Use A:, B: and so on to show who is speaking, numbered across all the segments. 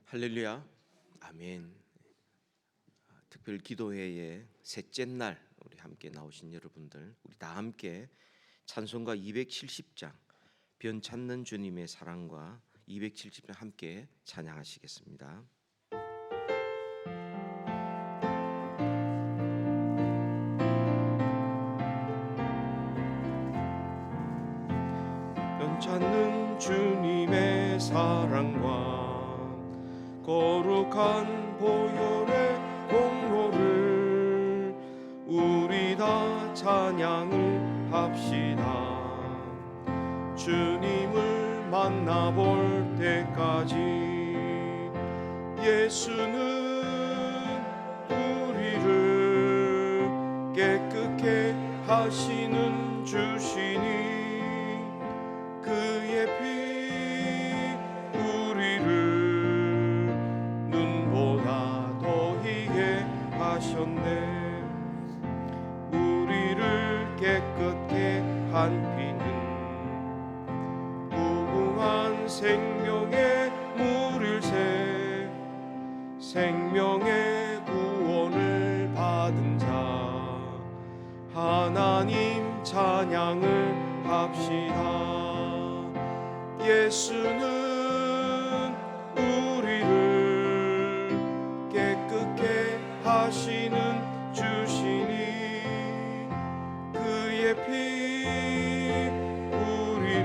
A: 할렐루야, 아멘. 특별 기도회의 셋째 날 우리 함께 나오신 여러분들, 우리 다 함께 찬송가 270장 변 찾는 주님의 사랑과 270장 함께 찬양하시겠습니다. 변 찾는 주님의 사랑과 거룩한 보혈의 공로를 우리 다 찬양을 합시다. 주님을 만나볼 때까지 예수는 우리를 깨끗게 하시는 주시니 그의 피 하셨네. 우리를 깨끗게 한 피는 무궁한 생명의 물일새 생명의 구원을 받은 자 하나님 찬양을 합시다. 예수는 하시는 주시니 그의 피 우리를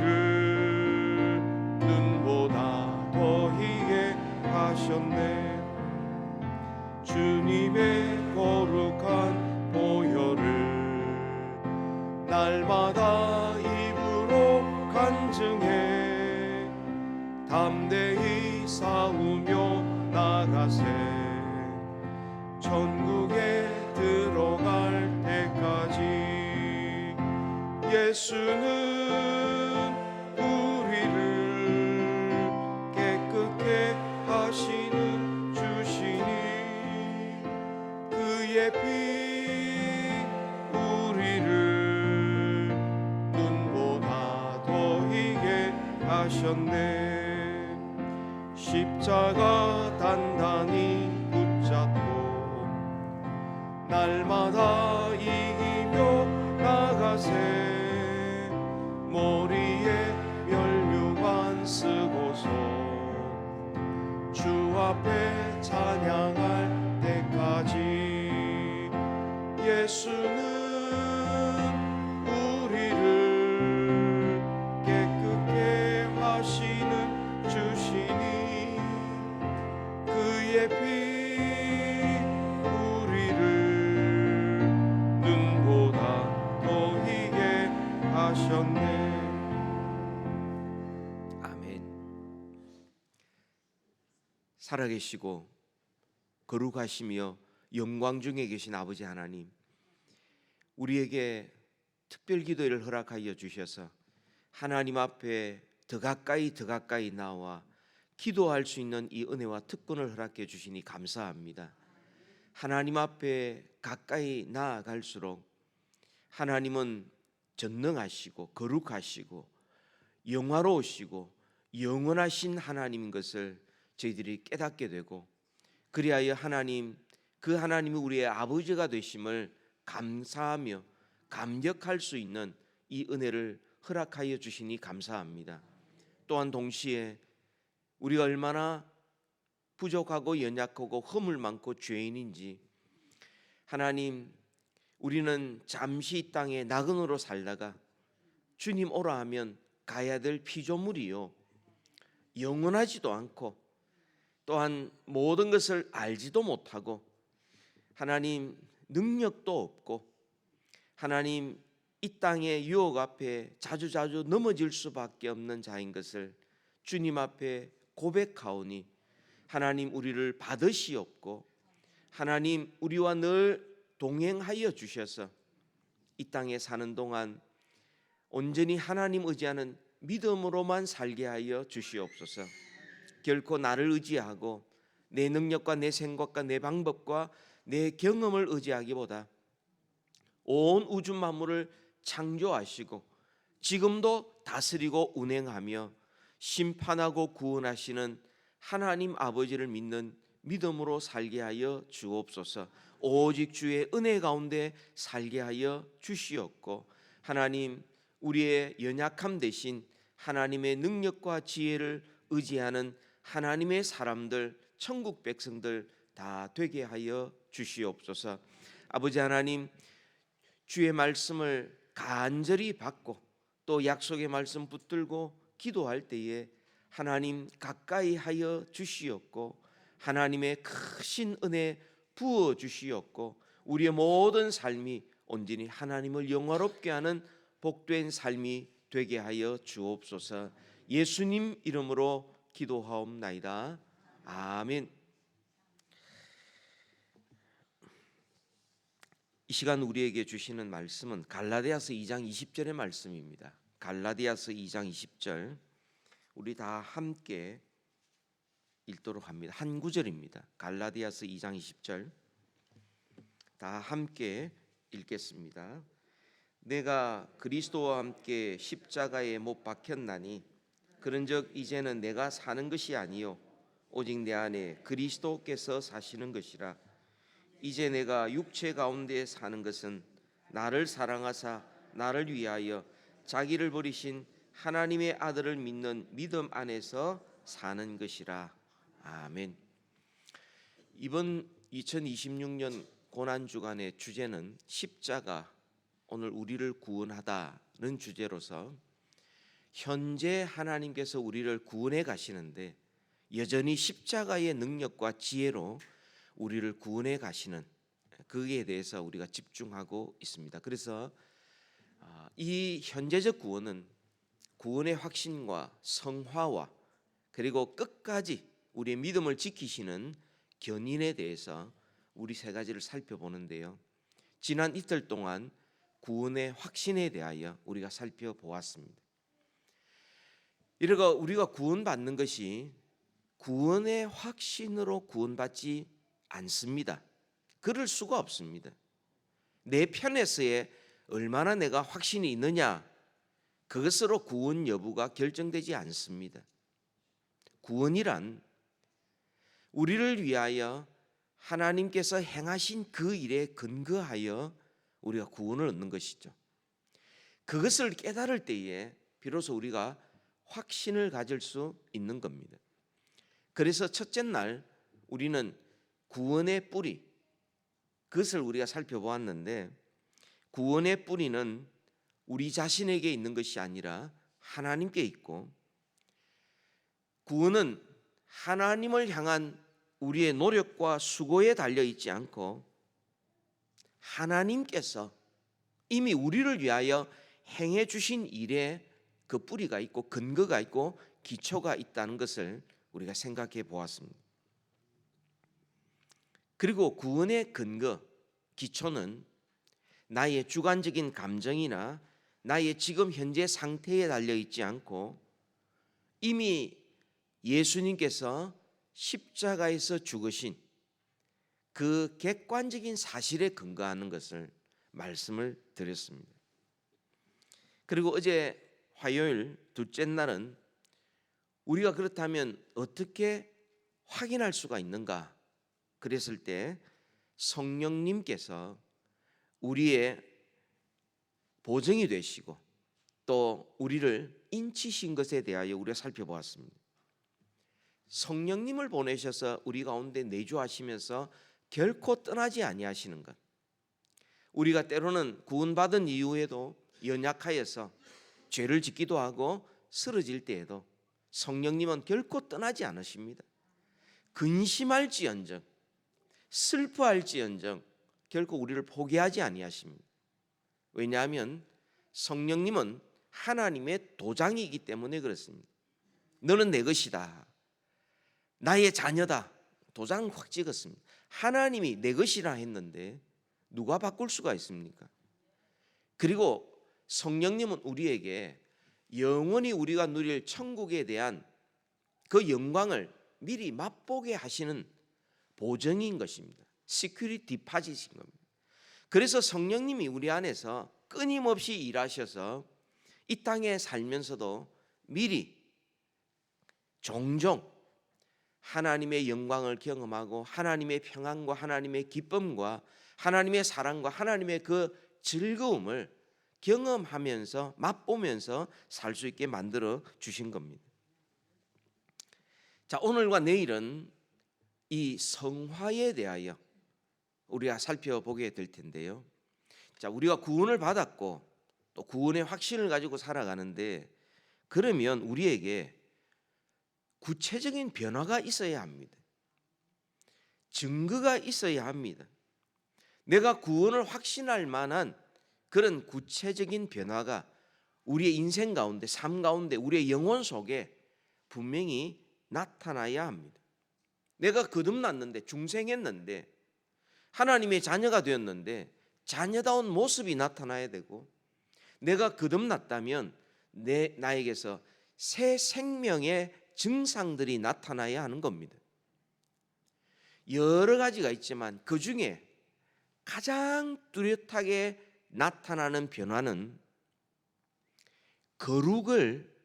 A: 눈보다 더 희게 하셨네. 주님의 거룩한 보혈을 날마다 입으로 간증해 담대히 싸우며 나가세. 천국에 들어갈 때까지 예수는 우리를 깨끗게 하시는 주시니 그의 피 우리를 눈보다 더 희게 하셨네. 십자가 단단히 붙잡고 날마다 이기며 나가세. 머리에 면류관 쓰고서 주 앞에 찬양할 때까지 예수는 우리를 깨끗게 하시는 주시니 그의 피 하셨네. 아멘. 살아계시고 거룩하시며 영광 중에 계신 아버지 하나님, 우리에게 특별 기도를 허락하여 주셔서 하나님 앞에 더 가까이 나와 기도할 수 있는 이 은혜와 특권을 허락해 주시니 감사합니다. 하나님 앞에 가까이 나아갈수록 하나님은 전능하시고 거룩하시고 영화로우시고 영원하신 하나님인 것을 저희들이 깨닫게 되고, 그리하여 그 하나님이 우리의 아버지가 되심을 감사하며 감격할 수 있는 이 은혜를 허락하여 주시니 감사합니다. 또한 동시에 우리가 얼마나 부족하고 연약하고 허물 많고 죄인인지, 하나님, 우리는 잠시 이 땅에 나그네로 살다가 주님 오라 하면 가야 될 피조물이요, 영원하지도 않고 또한 모든 것을 알지도 못하고 하나님 능력도 없고 하나님 이 땅의 유혹 앞에 자주 넘어질 수밖에 없는 자인 것을 주님 앞에 고백하오니 하나님 우리를 받으시옵고 하나님 우리와 늘 동행하여 주셔서 이 땅에 사는 동안 온전히 하나님 의지하는 믿음으로만 살게 하여 주시옵소서. 결코 나를 의지하고 내 능력과 내 생각과 내 방법과 내 경험을 의지하기보다 온 우주 만물을 창조하시고 지금도 다스리고 운행하며 심판하고 구원하시는 하나님 아버지를 믿는 믿음으로 살게 하여 주옵소서. 오직 주의 은혜 가운데 살게 하여 주시옵고, 하나님, 우리의 연약함 대신 하나님의 능력과 지혜를 의지하는 하나님의 사람들, 천국 백성들 다 되게 하여 주시옵소서. 아버지 하나님, 주의 말씀을 간절히 받고 또 약속의 말씀 붙들고 기도할 때에 하나님 가까이 하여 주시옵고, 하나님의 크신 은혜 부어 주시옵고, 우리의 모든 삶이 온전히 하나님을 영화롭게 하는 복된 삶이 되게 하여 주옵소서. 예수님 이름으로 기도하옵나이다. 아멘. 이 시간 우리에게 주시는 말씀은 갈라디아서 2장 20절의 말씀입니다. 갈라디아서 2장 20절, 우리 다 함께 읽도록 합니다. 한 구절입니다. 갈라디아서 2장 20절 다 함께 읽겠습니다. 내가 그리스도와 함께 십자가에 못 박혔나니 그런즉 이제는 내가 사는 것이 아니요 오직 내 안에 그리스도께서 사시는 것이라. 이제 내가 육체 가운데 사는 것은 나를 사랑하사 나를 위하여 자기를 버리신 하나님의 아들을 믿는 믿음 안에서 사는 것이라. 아멘. 이번 2026년 고난주간의 주제는 십자가, 오늘 우리를 구원하다는 주제로서 현재 하나님께서 우리를 구원해 가시는데 여전히 십자가의 능력과 지혜로 우리를 구원해 가시는 그에 대해서 우리가 집중하고 있습니다. 그래서 이 현재적 구원은 구원의 확신과 성화와 그리고 끝까지 우리의 믿음을 지키시는 견인에 대해서 우리 세 가지를 살펴보는데요. 지난 이틀 동안 구원의 확신에 대하여 우리가 살펴보았습니다. 이러가 우리가 구원받는 것이 구원의 확신으로 구원받지 않습니다. 그럴 수가 없습니다. 내 편에서의 얼마나 내가 확신이 있느냐, 그것으로 구원 여부가 결정되지 않습니다. 구원이란 우리를 위하여 하나님께서 행하신 그 일에 근거하여 우리가 구원을 얻는 것이죠. 그것을 깨달을 때에 비로소 우리가 확신을 가질 수 있는 겁니다. 그래서 첫째 날 우리는 구원의 뿌리, 그것을 우리가 살펴보았는데, 구원의 뿌리는 우리 자신에게 있는 것이 아니라 하나님께 있고, 구원은 하나님을 향한 우리의 노력과 수고에 달려 있지 않고 하나님께서 이미 우리를 위하여 행해 주신 일에 그 뿌리가 있고 근거가 있고 기초가 있다는 것을 우리가 생각해 보았습니다. 그리고 구원의 근거, 기초는 나의 주관적인 감정이나 나의 지금 현재 상태에 달려 있지 않고 이미 예수님께서 십자가에서 죽으신 그 객관적인 사실에 근거하는 것을 말씀을 드렸습니다. 그리고 어제 화요일 둘째 날은 우리가 그렇다면 어떻게 확인할 수가 있는가? 그랬을 때 성령님께서 우리의 보증이 되시고 또 우리를 인치신 것에 대하여 우리가 살펴보았습니다. 성령님을 보내셔서 우리 가운데 내주하시면서 결코 떠나지 아니하시는 것, 우리가 때로는 구원받은 이후에도 연약하여서 죄를 짓기도 하고 쓰러질 때에도 성령님은 결코 떠나지 않으십니다. 근심할지언정 슬퍼할지언정 결코 우리를 포기하지 아니하십니다. 왜냐하면 성령님은 하나님의 도장이기 때문에 그렇습니다. 너는 내 것이다, 나의 자녀다, 도장 확 찍었습니다. 하나님이 내 것이라 했는데 누가 바꿀 수가 있습니까? 그리고 성령님은 우리에게 영원히 우리가 누릴 천국에 대한 그 영광을 미리 맛보게 하시는 보증인 것입니다. 시큐리티 디파짓인 겁니다. 그래서 성령님이 우리 안에서 끊임없이 일하셔서 이 땅에 살면서도 미리 종종 하나님의 영광을 경험하고 하나님의 평안과 하나님의 기쁨과 하나님의 사랑과 하나님의 그 즐거움을 경험하면서 맛보면서 살 수 있게 만들어 주신 겁니다. 자, 오늘과 내일은 이 성화에 대하여 우리가 살펴보게 될 텐데요. 자, 우리가 구원을 받았고 또 구원의 확신을 가지고 살아가는데, 그러면 우리에게 구체적인 변화가 있어야 합니다. 증거가 있어야 합니다. 내가 구원을 확신할 만한 그런 구체적인 변화가 우리의 인생 가운데, 삶 가운데, 우리의 영혼 속에 분명히 나타나야 합니다. 내가 거듭났는데, 중생했는데, 하나님의 자녀가 되었는데 자녀다운 모습이 나타나야 되고, 내가 거듭났다면 나에게서 새 생명의 증상들이 나타나야 하는 겁니다. 여러 가지가 있지만 그 중에 가장 뚜렷하게 나타나는 변화는 거룩을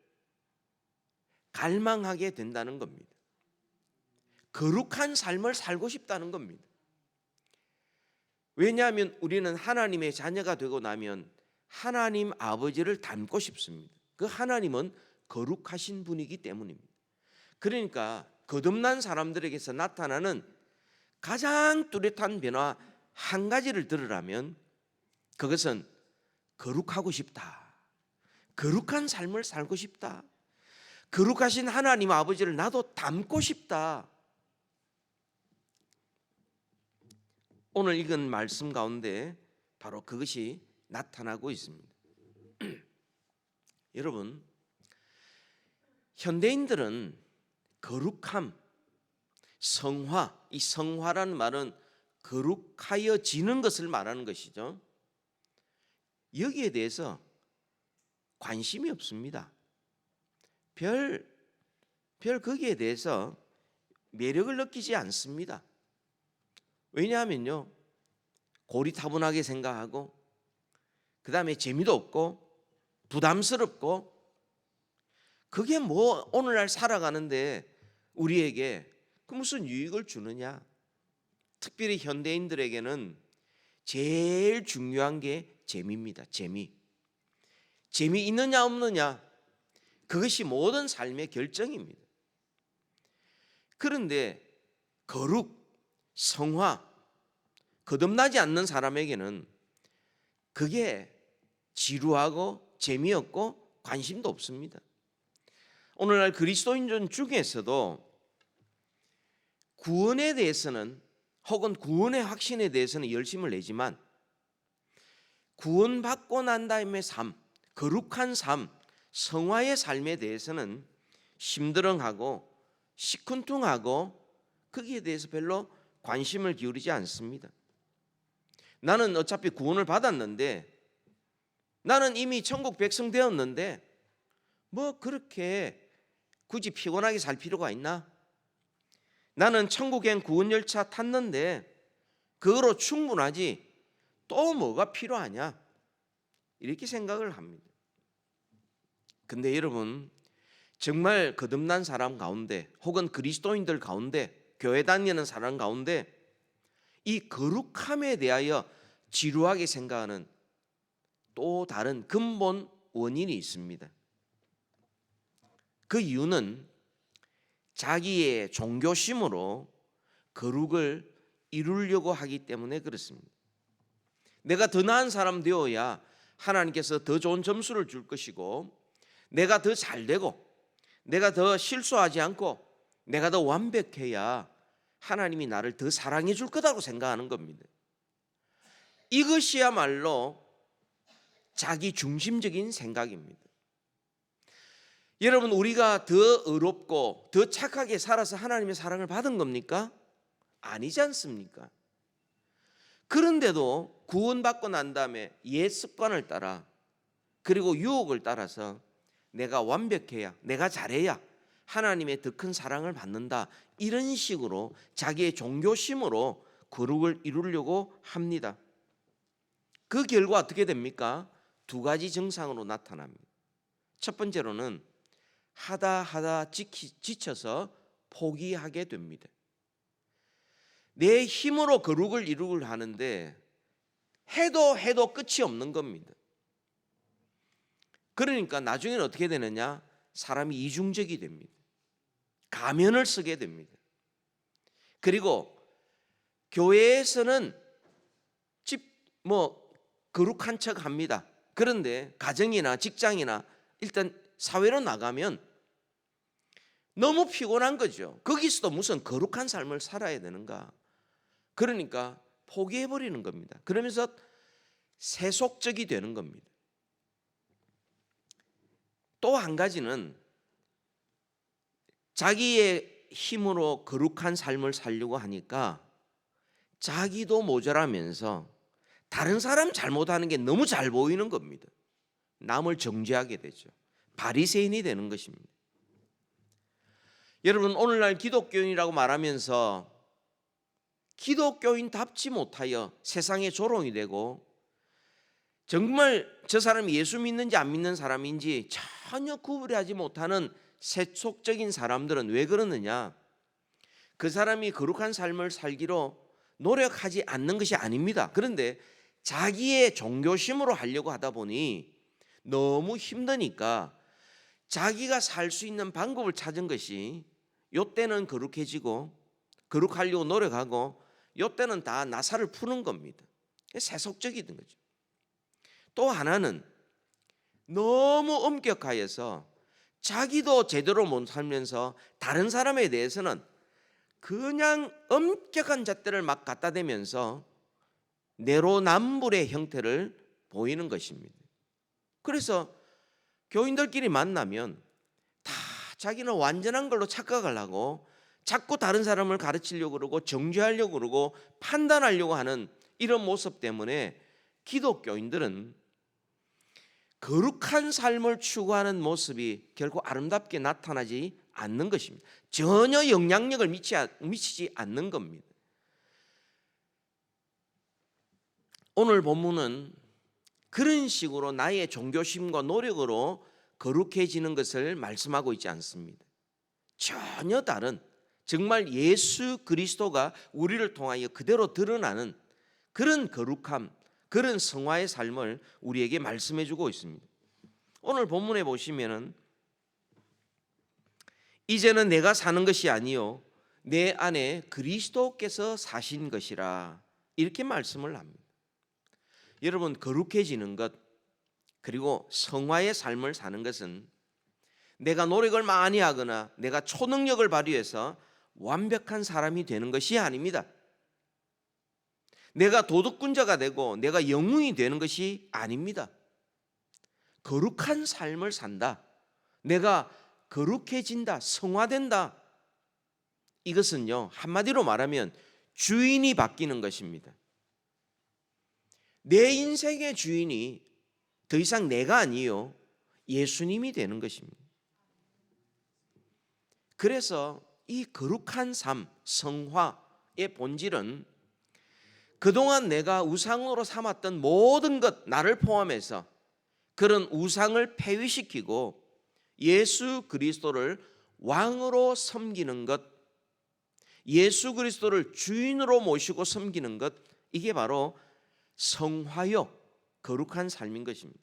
A: 갈망하게 된다는 겁니다. 거룩한 삶을 살고 싶다는 겁니다. 왜냐하면 우리는 하나님의 자녀가 되고 나면 하나님 아버지를 닮고 싶습니다. 그 하나님은 거룩하신 분이기 때문입니다. 그러니까 거듭난 사람들에게서 나타나는 가장 뚜렷한 변화 한 가지를 들으라면 그것은 거룩하고 싶다, 거룩한 삶을 살고 싶다, 거룩하신 하나님 아버지를 나도 닮고 싶다. 오늘 읽은 말씀 가운데 바로 그것이 나타나고 있습니다. 여러분, 현대인들은 거룩함, 성화, 이 성화라는 말은 거룩하여지는 것을 말하는 것이죠. 여기에 대해서 관심이 없습니다. 별 거기에 대해서 매력을 느끼지 않습니다. 왜냐하면요, 고리타분하게 생각하고, 그 다음에 재미도 없고 부담스럽고, 그게 뭐 오늘날 살아가는데 우리에게 그 무슨 유익을 주느냐. 특별히 현대인들에게는 제일 중요한 게 재미입니다. 재미 있느냐 없느냐, 그것이 모든 삶의 결정입니다. 그런데 거룩, 성화, 거듭나지 않는 사람에게는 그게 지루하고 재미없고 관심도 없습니다. 오늘날 그리스도인들 중에서도 구원에 대해서는, 혹은 구원의 확신에 대해서는 열심을 내지만 구원받고 난 다음의 삶, 거룩한 삶, 성화의 삶에 대해서는 심드렁하고 시큰둥하고 거기에 대해서 별로 관심을 기울이지 않습니다. 나는 어차피 구원을 받았는데, 나는 이미 천국 백성 되었는데 뭐 그렇게 굳이 피곤하게 살 필요가 있나? 나는 천국행 구원 열차 탔는데 그거로 충분하지, 또 뭐가 필요하냐? 이렇게 생각을 합니다. 근데 여러분, 정말 거듭난 사람 가운데, 혹은 그리스도인들 가운데, 교회 다니는 사람 가운데 이 거룩함에 대하여 지루하게 생각하는 또 다른 근본 원인이 있습니다. 그 이유는 자기의 종교심으로 거룩을 이루려고 하기 때문에 그렇습니다. 내가 더 나은 사람 되어야 하나님께서 더 좋은 점수를 줄 것이고, 내가 더 잘되고, 내가 더 실수하지 않고, 내가 더 완벽해야 하나님이 나를 더 사랑해 줄 거라고 생각하는 겁니다. 이것이야말로 자기 중심적인 생각입니다. 여러분, 우리가 더 의롭고 더 착하게 살아서 하나님의 사랑을 받은 겁니까? 아니지 않습니까? 그런데도 구원받고 난 다음에 옛 습관을 따라, 그리고 유혹을 따라서 내가 완벽해야, 내가 잘해야 하나님의 더 큰 사랑을 받는다, 이런 식으로 자기의 종교심으로 거룩을 이루려고 합니다. 그 결과 어떻게 됩니까? 두 가지 증상으로 나타납니다. 첫 번째로는 하다 지쳐서 포기하게 됩니다. 내 힘으로 거룩을 이루려 하는데 해도 끝이 없는 겁니다. 그러니까 나중에는 어떻게 되느냐? 사람이 이중적이 됩니다. 가면을 쓰게 됩니다. 그리고 교회에서는 거룩한 척 합니다. 그런데 가정이나 직장이나 일단 사회로 나가면 너무 피곤한 거죠. 거기서도 무슨 거룩한 삶을 살아야 되는가? 그러니까 포기해버리는 겁니다. 그러면서 세속적이 되는 겁니다. 또 한 가지는 자기의 힘으로 거룩한 삶을 살려고 하니까 자기도 모자라면서 다른 사람 잘못하는 게 너무 잘 보이는 겁니다. 남을 정죄하게 되죠. 바리새인이 되는 것입니다. 여러분, 오늘날 기독교인이라고 말하면서 기독교인답지 못하여 세상에 조롱이 되고 정말 저 사람이 예수 믿는지 안 믿는 사람인지 전혀 구분하지 못하는 세속적인 사람들은 왜 그러느냐? 그 사람이 거룩한 삶을 살기로 노력하지 않는 것이 아닙니다. 그런데 자기의 종교심으로 하려고 하다 보니 너무 힘드니까 자기가 살 수 있는 방법을 찾은 것이 요때는 거룩해지고 거룩하려고 노력하고 요때는 다 나사를 푸는 겁니다. 세속적이 된 거죠. 또 하나는 너무 엄격하여서 자기도 제대로 못 살면서 다른 사람에 대해서는 그냥 엄격한 잣대를 막 갖다 대면서 내로남불의 형태를 보이는 것입니다. 그래서 교인들끼리 만나면 다 자기는 완전한 걸로 착각을 하고 자꾸 다른 사람을 가르치려고 그러고 정죄하려고 그러고 판단하려고 하는 이런 모습 때문에 기독교인들은 거룩한 삶을 추구하는 모습이 결코 아름답게 나타나지 않는 것입니다. 전혀 영향력을 미치지 않는 겁니다. 오늘 본문은 그런 식으로 나의 종교심과 노력으로 거룩해지는 것을 말씀하고 있지 않습니다. 전혀 다른, 정말 예수 그리스도가 우리를 통하여 그대로 드러나는 그런 거룩함, 그런 성화의 삶을 우리에게 말씀해 주고 있습니다. 오늘 본문에 보시면은 이제는 내가 사는 것이 아니요 내 안에 그리스도께서 사신 것이라 이렇게 말씀을 합니다. 여러분, 거룩해지는 것 그리고 성화의 삶을 사는 것은 내가 노력을 많이 하거나 내가 초능력을 발휘해서 완벽한 사람이 되는 것이 아닙니다. 내가 도덕군자가 되고 내가 영웅이 되는 것이 아닙니다. 거룩한 삶을 산다. 내가 거룩해진다. 성화된다. 이것은요, 한마디로 말하면 주인이 바뀌는 것입니다. 내 인생의 주인이 더 이상 내가 아니요 예수님이 되는 것입니다. 그래서 이 거룩한 삶, 성화의 본질은 그동안 내가 우상으로 삼았던 모든 것, 나를 포함해서 그런 우상을 폐위시키고 예수 그리스도를 왕으로 섬기는 것, 예수 그리스도를 주인으로 모시고 섬기는 것, 이게 바로 성화요 거룩한 삶인 것입니다.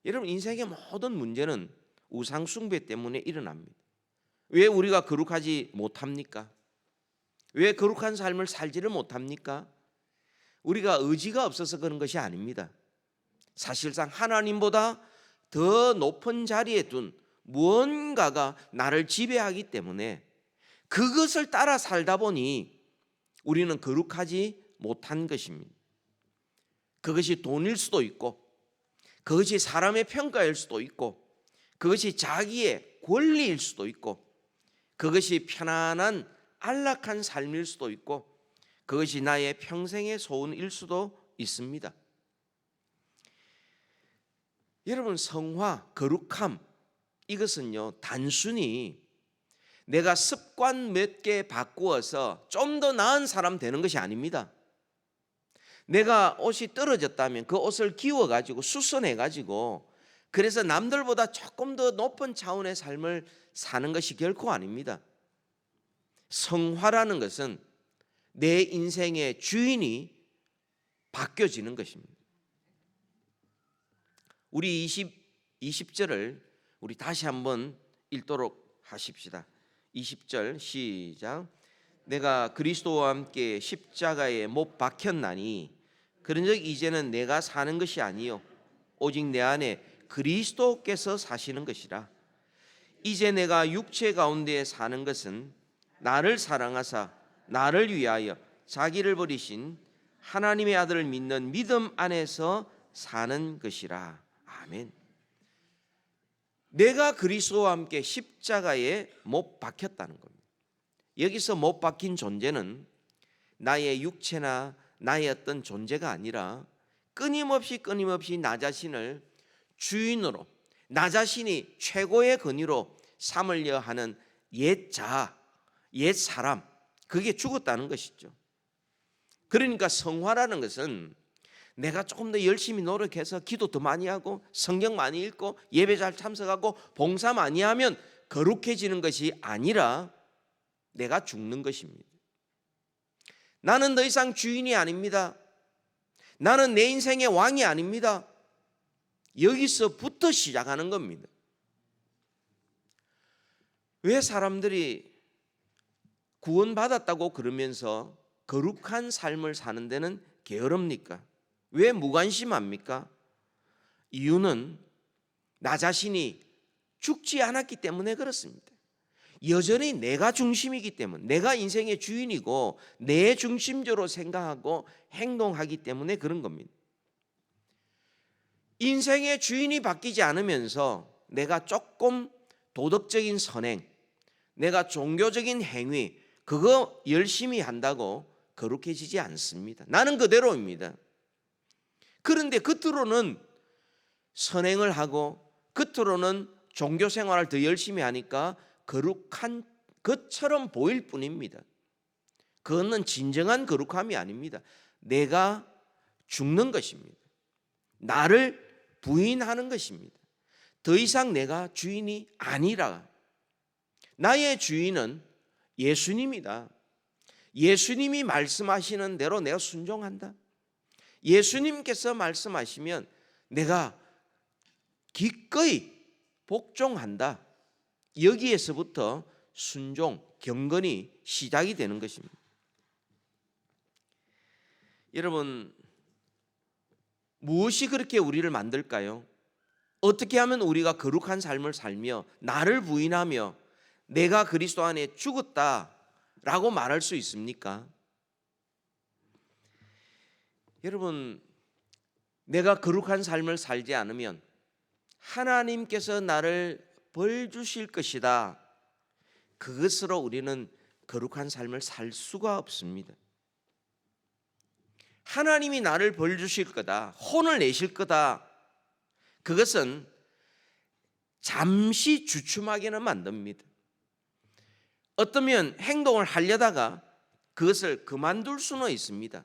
A: 여러분, 인생의 모든 문제는 우상 숭배 때문에 일어납니다. 왜 우리가 거룩하지 못합니까? 왜 거룩한 삶을 살지를 못합니까? 우리가 의지가 없어서 그런 것이 아닙니다. 사실상 하나님보다 더 높은 자리에 둔 무언가가 나를 지배하기 때문에 그것을 따라 살다 보니 우리는 거룩하지 못한 것입니다. 그것이 돈일 수도 있고, 그것이 사람의 평가일 수도 있고, 그것이 자기의 권리일 수도 있고, 그것이 편안한 안락한 삶일 수도 있고, 그것이 나의 평생의 소원일 수도 있습니다. 여러분, 성화, 거룩함, 이것은요 단순히 내가 습관 몇 개 바꾸어서 좀 더 나은 사람 되는 것이 아닙니다. 내가 옷이 떨어졌다면 그 옷을 기워가지고 수선해가지고 그래서 남들보다 조금 더 높은 차원의 삶을 사는 것이 결코 아닙니다. 성화라는 것은 내 인생의 주인이 바뀌어지는 것입니다. 우리 20절을 우리 다시 한번 읽도록 하십시다. 20절 시작. 내가 그리스도와 함께 십자가에 못 박혔나니 그런즉 이제는 내가 사는 것이 아니요 오직 내 안에 그리스도께서 사시는 것이라. 이제 내가 육체 가운데 사는 것은 나를 사랑하사 나를 위하여 자기를 버리신 하나님의 아들을 믿는 믿음 안에서 사는 것이라. 아멘. 내가 그리스도와 함께 십자가에 못 박혔다는 겁니다. 여기서 못 박힌 존재는 나의 육체나 나의 어떤 존재가 아니라 끊임없이 나 자신을 주인으로, 나 자신이 최고의 권위로 삼으려 하는 옛 자아, 옛 사람, 그게 죽었다는 것이죠. 그러니까 성화라는 것은 내가 조금 더 열심히 노력해서 기도 더 많이 하고 성경 많이 읽고 예배 잘 참석하고 봉사 많이 하면 거룩해지는 것이 아니라 내가 죽는 것입니다. 나는 더 이상 주인이 아닙니다. 나는 내 인생의 왕이 아닙니다. 여기서부터 시작하는 겁니다. 왜 사람들이 구원받았다고 그러면서 거룩한 삶을 사는 데는 게으릅니까? 왜 무관심합니까? 이유는 나 자신이 죽지 않았기 때문에 그렇습니다. 여전히 내가 중심이기 때문에, 내가 인생의 주인이고 내 중심적으로 생각하고 행동하기 때문에 그런 겁니다. 인생의 주인이 바뀌지 않으면서 내가 조금 도덕적인 선행, 내가 종교적인 행위, 그거 열심히 한다고 거룩해지지 않습니다. 나는 그대로입니다. 그런데 겉으로는 선행을 하고 겉으로는 종교 생활을 더 열심히 하니까 거룩한 것처럼 보일 뿐입니다. 그것은 진정한 거룩함이 아닙니다. 내가 죽는 것입니다. 나를 부인하는 것입니다. 더 이상 내가 주인이 아니라 나의 주인은 예수님이다. 예수님이 말씀하시는 대로 내가 순종한다. 예수님께서 말씀하시면 내가 기꺼이 복종한다. 여기에서부터 순종, 경건이 시작이 되는 것입니다. 여러분, 무엇이 그렇게 우리를 만들까요? 어떻게 하면 우리가 거룩한 삶을 살며 나를 부인하며 내가 그리스도 안에 죽었다라고 말할 수 있습니까? 여러분, 내가 거룩한 삶을 살지 않으면 하나님께서 나를 벌 주실 것이다. 그것으로 우리는 거룩한 삶을 살 수가 없습니다. 하나님이 나를 벌 주실 거다, 혼을 내실 거다, 그것은 잠시 주춤하게는 만듭니다. 어쩌면 행동을 하려다가 그것을 그만둘 수는 있습니다.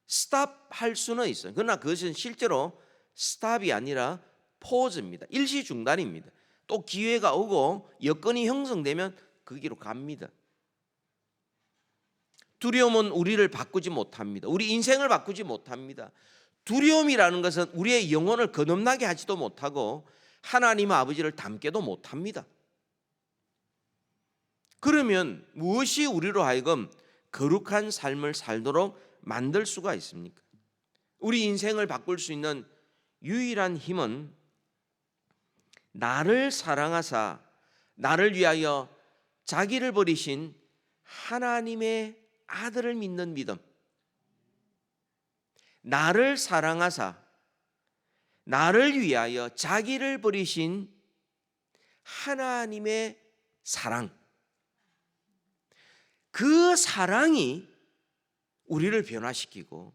A: 스탑할 수는 있어요. 그러나 그것은 실제로 스탑이 아니라 포즈입니다. 일시 중단입니다. 또 기회가 오고 여건이 형성되면 그 길로 갑니다. 두려움은 우리를 바꾸지 못합니다. 우리 인생을 바꾸지 못합니다. 두려움이라는 것은 우리의 영혼을 거듭나게 하지도 못하고 하나님 아버지를 닮게도 못합니다. 그러면 무엇이 우리로 하여금 거룩한 삶을 살도록 만들 수가 있습니까? 우리 인생을 바꿀 수 있는 유일한 힘은 나를 사랑하사 나를 위하여 자기를 버리신 하나님의 아들을 믿는 믿음. 나를 사랑하사 나를 위하여 자기를 버리신 하나님의 사랑. 그 사랑이 우리를 변화시키고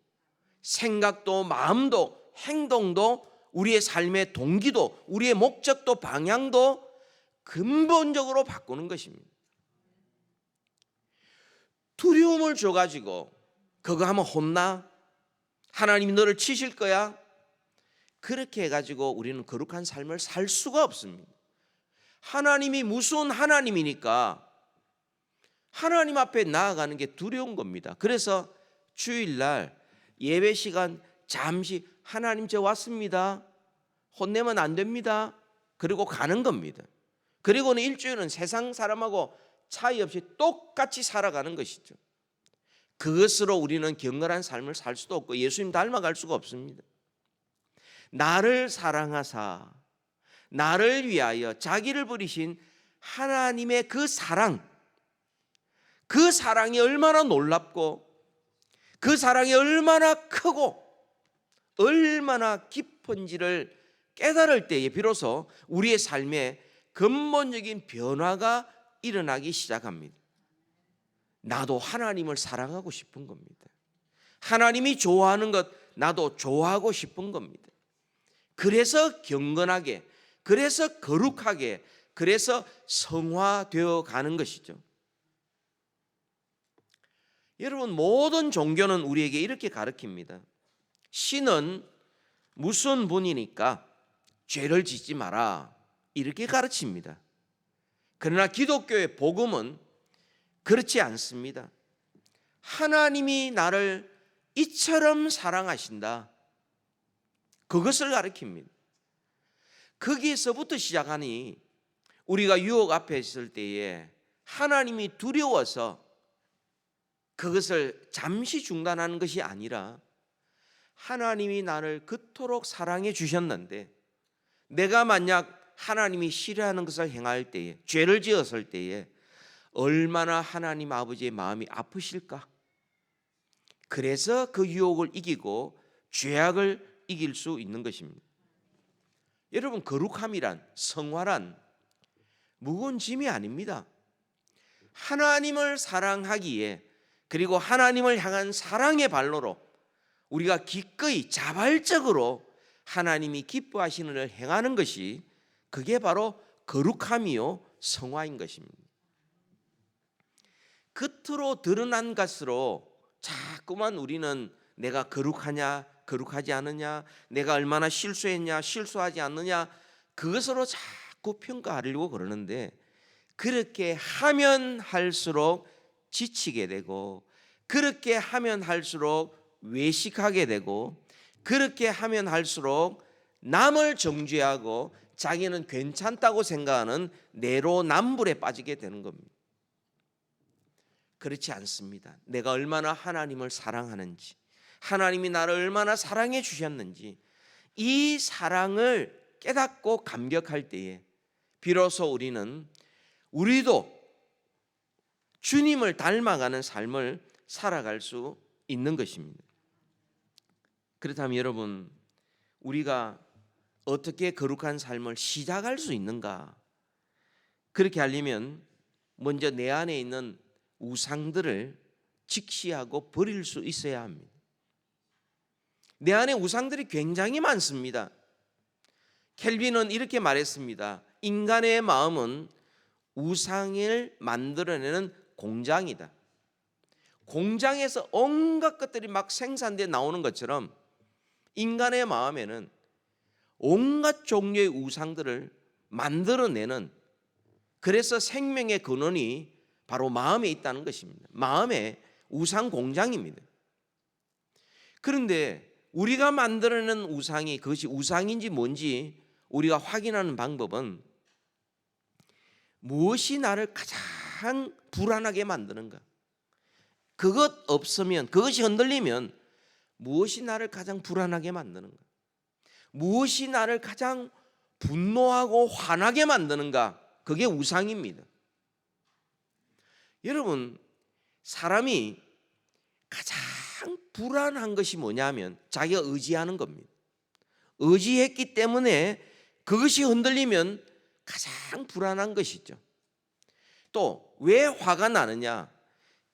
A: 생각도 마음도 행동도 우리의 삶의 동기도 우리의 목적도 방향도 근본적으로 바꾸는 것입니다. 두려움을 줘가지고 그거 하면 혼나? 하나님이 너를 치실 거야? 그렇게 해가지고 우리는 거룩한 삶을 살 수가 없습니다. 하나님이 무서운 하나님이니까 하나님 앞에 나아가는 게 두려운 겁니다. 그래서 주일날 예배 시간 잠시 하나님 저 왔습니다. 혼내면 안 됩니다. 그리고 가는 겁니다. 그리고는 일주일은 세상 사람하고 차이 없이 똑같이 살아가는 것이죠. 그것으로 우리는 경건한 삶을 살 수도 없고 예수님 닮아갈 수가 없습니다. 나를 사랑하사 나를 위하여 자기를 버리신 하나님의 그 사랑이 얼마나 놀랍고 그 사랑이 얼마나 크고 얼마나 깊은지를 깨달을 때에 비로소 우리의 삶에 근본적인 변화가 일어나기 시작합니다. 나도 하나님을 사랑하고 싶은 겁니다. 하나님이 좋아하는 것 나도 좋아하고 싶은 겁니다. 그래서 경건하게, 그래서 거룩하게, 그래서 성화되어 가는 것이죠. 여러분, 모든 종교는 우리에게 이렇게 가르칩니다. 신은 무슨 분이니까 죄를 짓지 마라, 이렇게 가르칩니다. 그러나 기독교의 복음은 그렇지 않습니다. 하나님이 나를 이처럼 사랑하신다, 그것을 가르칩니다. 거기에서부터 시작하니 우리가 유혹 앞에 있을 때에 하나님이 두려워서 그것을 잠시 중단하는 것이 아니라 하나님이 나를 그토록 사랑해 주셨는데 내가 만약 하나님이 싫어하는 것을 행할 때에, 죄를 지었을 때에 얼마나 하나님 아버지의 마음이 아프실까? 그래서 그 유혹을 이기고 죄악을 이길 수 있는 것입니다. 여러분, 거룩함이란, 성화란 무거운 짐이 아닙니다. 하나님을 사랑하기에, 그리고 하나님을 향한 사랑의 발로로 우리가 기꺼이 자발적으로 하나님이 기뻐하시는 일을 행하는 것이, 그게 바로 거룩함이요 성화인 것입니다. 겉으로 드러난 것으로 자꾸만 우리는 내가 거룩하냐 거룩하지 않느냐, 내가 얼마나 실수했냐 실수하지 않느냐, 그것으로 자꾸 평가하려고 그러는데, 그렇게 하면 할수록 지치게 되고, 그렇게 하면 할수록 외식하게 되고, 그렇게 하면 할수록 남을 정죄하고 자기는 괜찮다고 생각하는 내로남불에 빠지게 되는 겁니다. 그렇지 않습니다. 내가 얼마나 하나님을 사랑하는지, 하나님이 나를 얼마나 사랑해 주셨는지, 이 사랑을 깨닫고 감격할 때에 비로소 우리도 주님을 닮아가는 삶을 살아갈 수 있는 것입니다. 그렇다면 여러분, 우리가 어떻게 거룩한 삶을 시작할 수 있는가? 그렇게 하려면 먼저 내 안에 있는 우상들을 직시하고 버릴 수 있어야 합니다. 내 안에 우상들이 굉장히 많습니다. 켈빈은 이렇게 말했습니다. 인간의 마음은 우상을 만들어내는 공장이다. 공장에서 온갖 것들이 막 생산돼 나오는 것처럼 인간의 마음에는 온갖 종류의 우상들을 만들어내는, 그래서 생명의 근원이 바로 마음에 있다는 것입니다. 마음의 우상 공장입니다. 그런데 우리가 만들어낸 우상이 그것이 우상인지 뭔지 우리가 확인하는 방법은 무엇이 나를 가장 불안하게 만드는가? 그것 없으면, 그것이 흔들리면 무엇이 나를 가장 불안하게 만드는가? 무엇이 나를 가장 분노하고 화나게 만드는가? 그게 우상입니다. 여러분, 사람이 가장 불안한 것이 뭐냐면 자기가 의지하는 겁니다. 의지했기 때문에 그것이 흔들리면 가장 불안한 것이죠. 또 왜 화가 나느냐?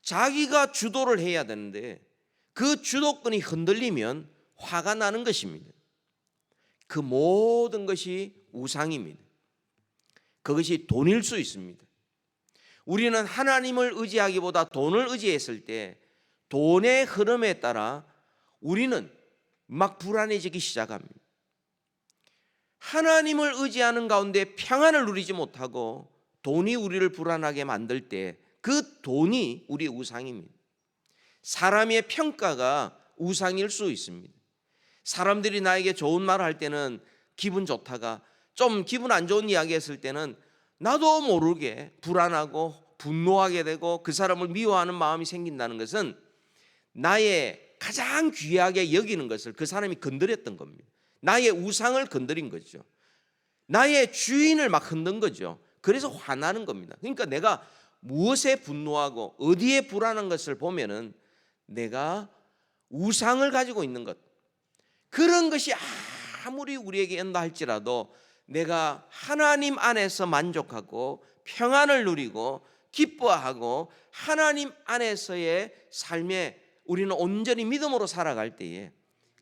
A: 자기가 주도를 해야 되는데 그 주도권이 흔들리면 화가 나는 것입니다. 그 모든 것이 우상입니다. 그것이 돈일 수 있습니다. 우리는 하나님을 의지하기보다 돈을 의지했을 때 돈의 흐름에 따라 우리는 막 불안해지기 시작합니다. 하나님을 의지하는 가운데 평안을 누리지 못하고 돈이 우리를 불안하게 만들 때 그 돈이 우리의 우상입니다. 사람의 평가가 우상일 수 있습니다. 사람들이 나에게 좋은 말을 할 때는 기분 좋다가 좀 기분 안 좋은 이야기 했을 때는 나도 모르게 불안하고 분노하게 되고 그 사람을 미워하는 마음이 생긴다는 것은 나의 가장 귀하게 여기는 것을 그 사람이 건드렸던 겁니다. 나의 우상을 건드린 거죠. 나의 주인을 막 흔든 거죠. 그래서 화나는 겁니다. 그러니까 내가 무엇에 분노하고 어디에 불안한 것을 보면은 내가 우상을 가지고 있는 것, 그런 것이 아무리 우리에게 연다 할지라도 내가 하나님 안에서 만족하고 평안을 누리고 기뻐하고 하나님 안에서의 삶에 우리는 온전히 믿음으로 살아갈 때에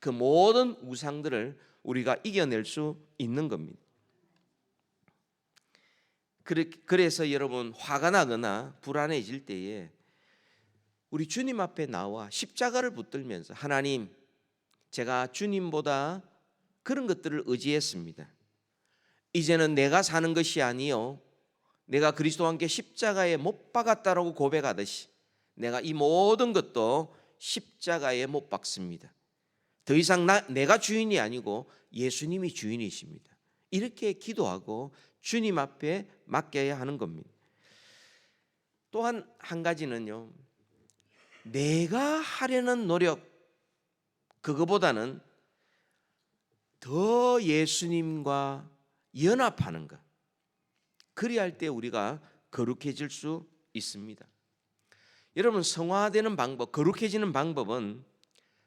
A: 그 모든 우상들을 우리가 이겨낼 수 있는 겁니다. 그래서 여러분, 화가 나거나 불안해질 때에 우리 주님 앞에 나와 십자가를 붙들면서 하나님, 제가 주님보다 그런 것들을 의지했습니다. 이제는 내가 사는 것이 아니요 내가 그리스도와 함께 십자가에 못 박았다라고 고백하듯이 내가 이 모든 것도 십자가에 못 박습니다. 더 이상 내가 주인이 아니고 예수님이 주인이십니다. 이렇게 기도하고 주님 앞에 맡겨야 하는 겁니다. 또한 한 가지는요, 내가 하려는 노력, 그거보다는 더 예수님과 연합하는 것, 그리할 때 우리가 거룩해질 수 있습니다. 여러분, 성화되는 방법, 거룩해지는 방법은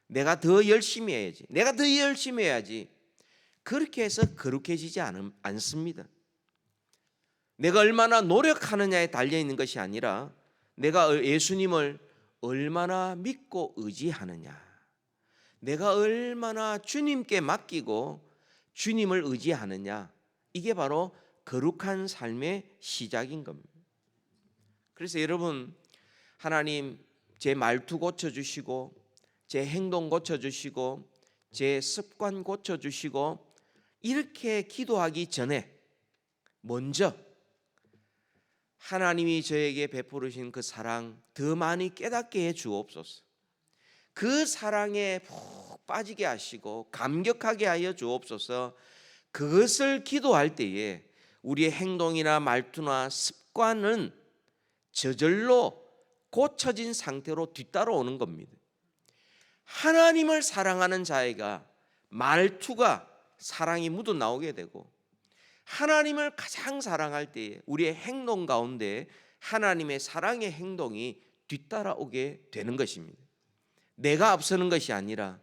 A: 내가 더 열심히 해야지, 내가 더 열심히 해야지, 그렇게 해서 거룩해지지 않습니다. 내가 얼마나 노력하느냐에 달려있는 것이 아니라 내가 예수님을 얼마나 믿고 의지하느냐, 내가 얼마나 주님께 맡기고 주님을 의지하느냐, 이게 바로 거룩한 삶의 시작인 겁니다. 그래서 여러분, 하나님 제 말투 고쳐주시고 제 행동 고쳐주시고 제 습관 고쳐주시고 이렇게 기도하기 전에 먼저 하나님이 저에게 베푸르신 그 사랑 더 많이 깨닫게 해 주옵소서. 그 사랑에 푹 빠지게 하시고 감격하게 하여 주옵소서. 그것을 기도할 때에 우리의 행동이나 말투나 습관은 저절로 고쳐진 상태로 뒤따라오는 겁니다. 하나님을 사랑하는 자애가 말투가 사랑이 묻어 나오게 되고, 하나님을 가장 사랑할 때에 우리의 행동 가운데 하나님의 사랑의 행동이 뒤따라오게 되는 것입니다. 내가 앞서는 것이 아니라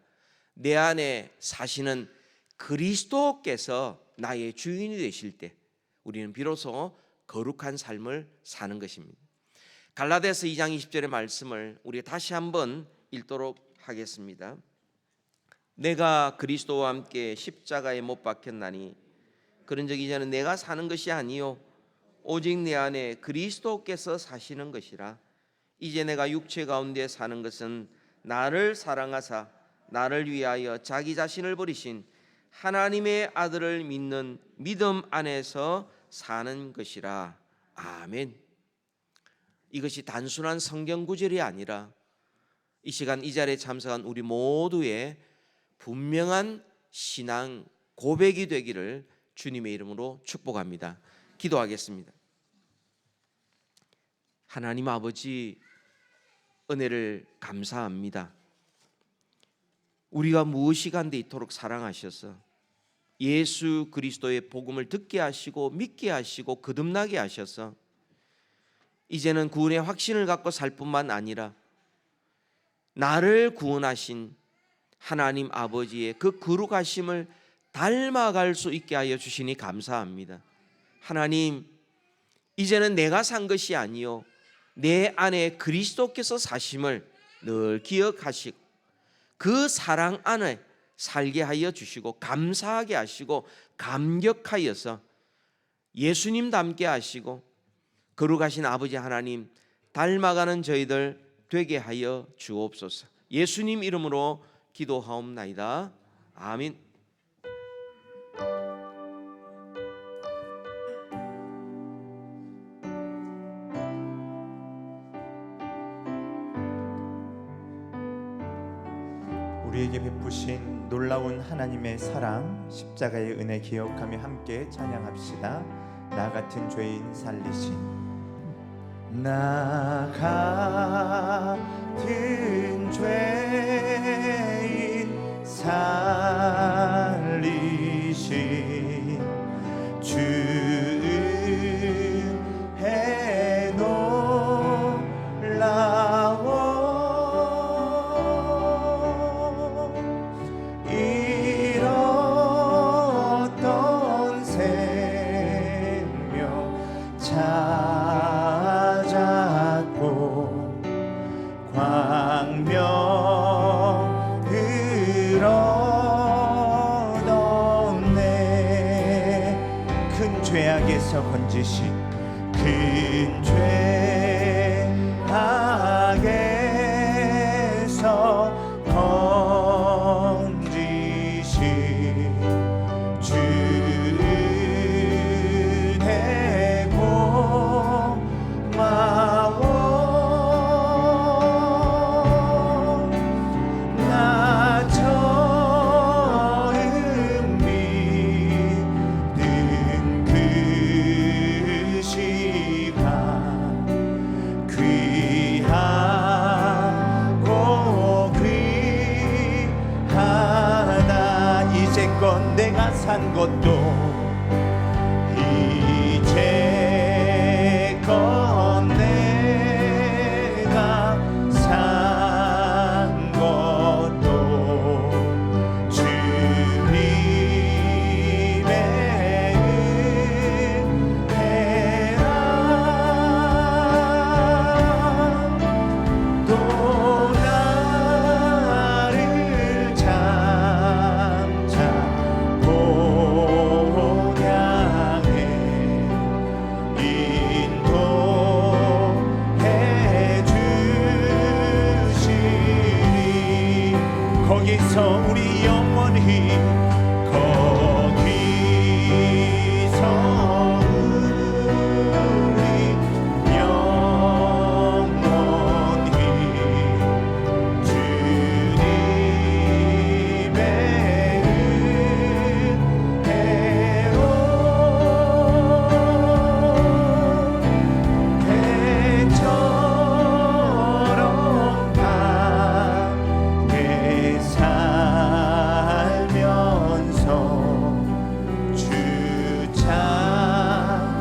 A: 내 안에 사시는 그리스도께서 나의 주인이 되실 때 우리는 비로소 거룩한 삶을 사는 것입니다. 갈라디아서 2장 20절의 말씀을 우리 다시 한번 읽도록 하겠습니다. 내가 그리스도와 함께 십자가에 못 박혔나니 그런즉 이제는 내가 사는 것이 아니요 오직 내 안에 그리스도께서 사시는 것이라. 이제 내가 육체 가운데 사는 것은 나를 사랑하사 나를 위하여 자기 자신을 버리신 하나님의 아들을 믿는 믿음 안에서 사는 것이라. 아멘. 이것이 단순한 성경 구절이 아니라 이 시간 이 자리에 참석한 우리 모두의 분명한 신앙 고백이 되기를 주님의 이름으로 축복합니다. 기도하겠습니다. 하나님 아버지, 은혜를 감사합니다. 우리가 무엇이 간데 이토록 사랑하셔서 예수 그리스도의 복음을 듣게 하시고 믿게 하시고 거듭나게 하셔서 이제는 구원의 확신을 갖고 살 뿐만 아니라 나를 구원하신 하나님 아버지의 그 거룩하심을 닮아갈 수 있게 하여 주시니 감사합니다. 하나님, 이제는 내가 산 것이 아니요 내 안에 그리스도께서 사심을 늘 기억하시고 그 사랑 안에 살게 하여 주시고 감사하게 하시고 감격하여서 예수님 닮게 하시고 거룩하신 아버지 하나님 닮아가는 저희들 되게 하여 주옵소서. 예수님 이름으로 기도하옵나이다. 아멘.
B: 베푸신 놀라운 하나님의 사랑, 십자가의 은혜 기억하며 함께 찬양합시다. 나 같은 죄인 살리신, 나 같은 죄인 살리신 주 은혜 놀라워 잃었던 생명 찾았고 광명을 얻었네. 큰 죄악에서 건지신, 큰 죄악에서 건지신 주 은혜 고마워. 나 처음 믿은 그 시간 귀하고 귀하다. 이제껏 내가 산 것도 이제껏 내가 산 것도 주님의 은혜라. 또 나를 장차 본향에 인도해 주시니 거기서 우리 영원히, 거기서 우리 영원히 주님의 은혜로 배처럼 밝게 살면서 주 찬양하리라.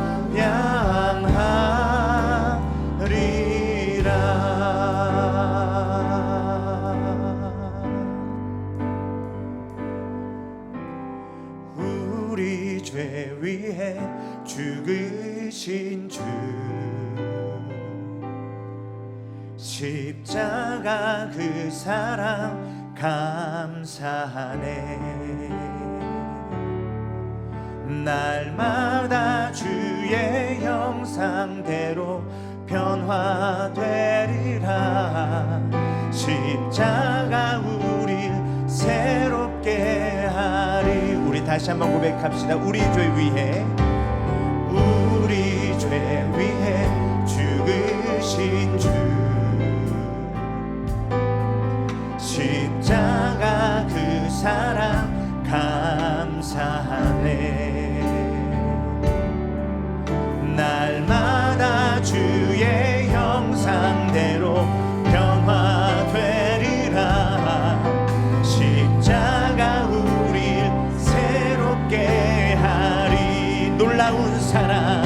B: 우리 죄 위해 죽으신 주, 십자가 그 사랑 감사하네. 날마다 주의 형상대로 변화되리라. 십자가 우릴 새롭게 하리. 우리 다시 한번 고백합시다. 우리 죄 위해, 우리 죄 위해 죽으신 주, 십자가 그 사랑 감사하네. 날마다 주의 형상대로 변화되리라. 십자가 우릴 새롭게 하리. 놀라운 사랑,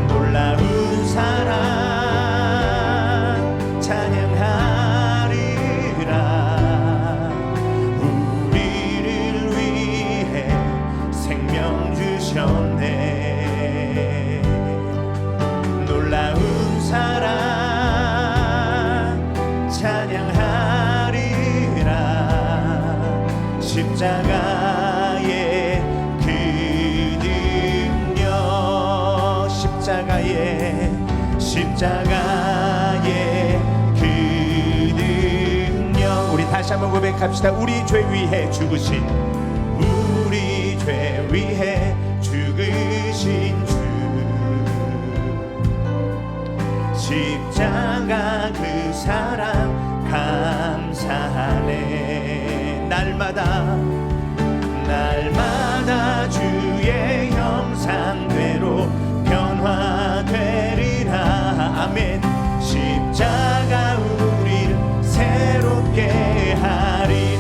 B: 놀라운 사랑 찬양하리라. 우리를 위해 생명 주셨네. 놀라운 사랑 찬양하리라. 십자가의 그 능력, 십자가의 그 능력. 우리 다시 한번 고백합시다. 우리 죄 위해 죽으신, 우리 죄 위해 죽으신 주, 십자가 그 사랑 감사하네. 날마다 주의 형상대로 변화되리라. 아멘. 십자가 우리를 새롭게 하리.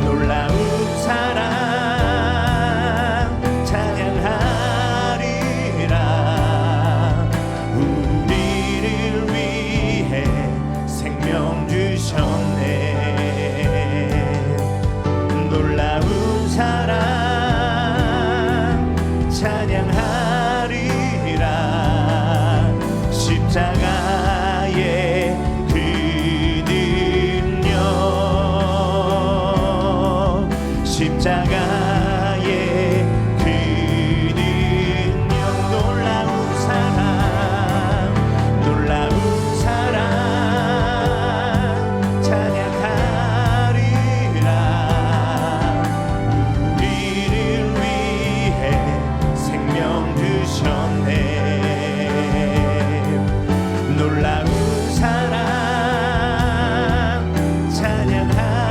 B: 놀라운 사랑 찬양하리라. 우리를 위해 생명 주셨네. 놀라운 사랑 찬양하리라. 십자가의 그 능력, 십자가의 그 능력. 놀라운 사랑 찬양하리라. 우리를 위해 생명 주셨네. 놀라운 사랑 찬양하리라.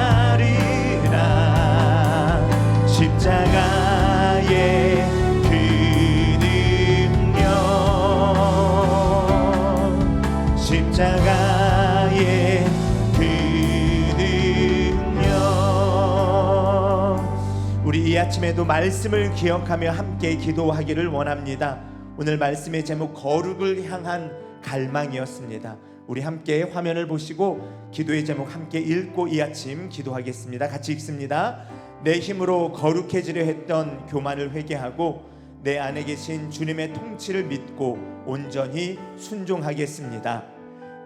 B: 십자가의 그 능력, 십자가의 그 능력. 우리 이 아침에도 말씀을 기억하며 함께 기도하기를 원합니다. 오늘 말씀의 제목 거룩을 향한 갈망이었습니다. 우리 함께 화면을 보시고 기도의 제목 함께 읽고 이 아침 기도하겠습니다. 같이 읽습니다. 내 힘으로 거룩해지려 했던 교만을 회개하고 내 안에 계신 주님의 통치를 믿고 온전히 순종하겠습니다.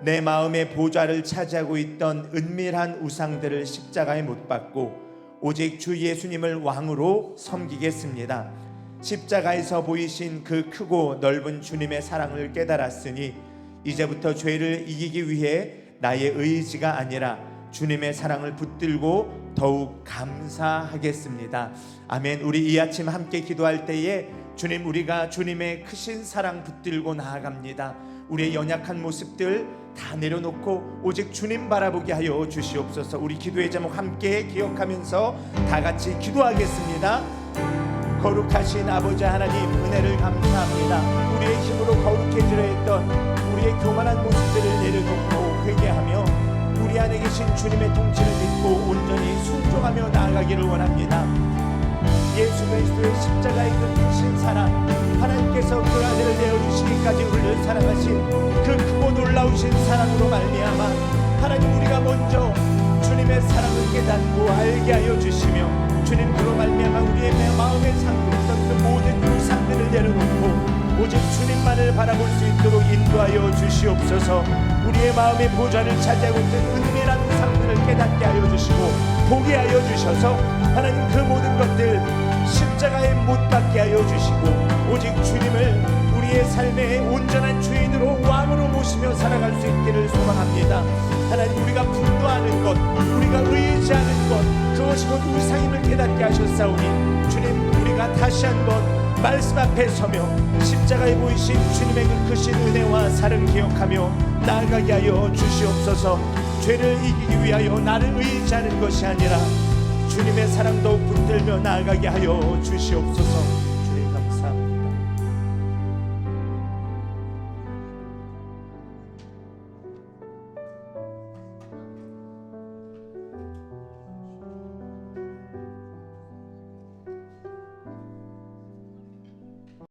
B: 내 마음의 보좌를 차지하고 있던 은밀한 우상들을 십자가에 못 박고 오직 주 예수님을 왕으로 섬기겠습니다. 십자가에서 보이신 그 크고 넓은 주님의 사랑을 깨달았으니 이제부터 죄를 이기기 위해 나의 의지가 아니라 주님의 사랑을 붙들고 더욱 감사하겠습니다. 아멘. 우리 이 아침 함께 기도할 때에 주님, 우리가 주님의 크신 사랑 붙들고 나아갑니다. 우리의 연약한 모습들 다 내려놓고 오직 주님 바라보게 하여 주시옵소서. 우리 기도의 제목 함께 기억하면서 다 같이 기도하겠습니다. 거룩하신 아버지 하나님, 은혜를 감사합니다. 우리의 힘으로 거룩해지려 했던 우리의 교만한 모습들을 내려놓고 회개하며 우리 안에 계신 주님의 통치를 믿고 온전히 순종하며 나아가기를 원합니다. 예수 그리스도의 십자가의 그 크신 사랑, 하나님께서 그 아들을 내어주시기까지 우리를 사랑하신 그 크고 놀라우신 사랑으로 말미암아 하나님, 우리가 먼저 주님의 사랑을 깨닫고 알게 하여 주시며 주님 그로 말미암아 우리의 마음에 담고 있던 그 모든 우상들을 내려놓고 오직 주님만을 바라볼 수 있도록 인도하여 주시옵소서. 우리의 마음의 보좌를 차지하고 있는 은밀한 우상들을 깨닫게 하여 주시고 보게 하여 주셔서 하나님 그 모든 것들 십자가에 못 박게 하여 주시고 오직 주님을 우리의 삶의 온전한 주인으로 왕으로 모시며 살아갈 수 있기를 소망합니다. 하나님, 우리가 분노하는 것, 우리가 의지하는 것, 그것이 곧 우상임을 깨닫게 하셨사오니 주님, 우리가 다시 한번 말씀 앞에 서며 십자가에 보이신 주님의 그 크신 은혜와 사랑 기억하며 나아가게 하여 주시옵소서. 죄를 이기기 위하여 나를 의지하는 것이 아니라 주님의 사랑 더욱 붙들며 나아가게 하여 주시옵소서.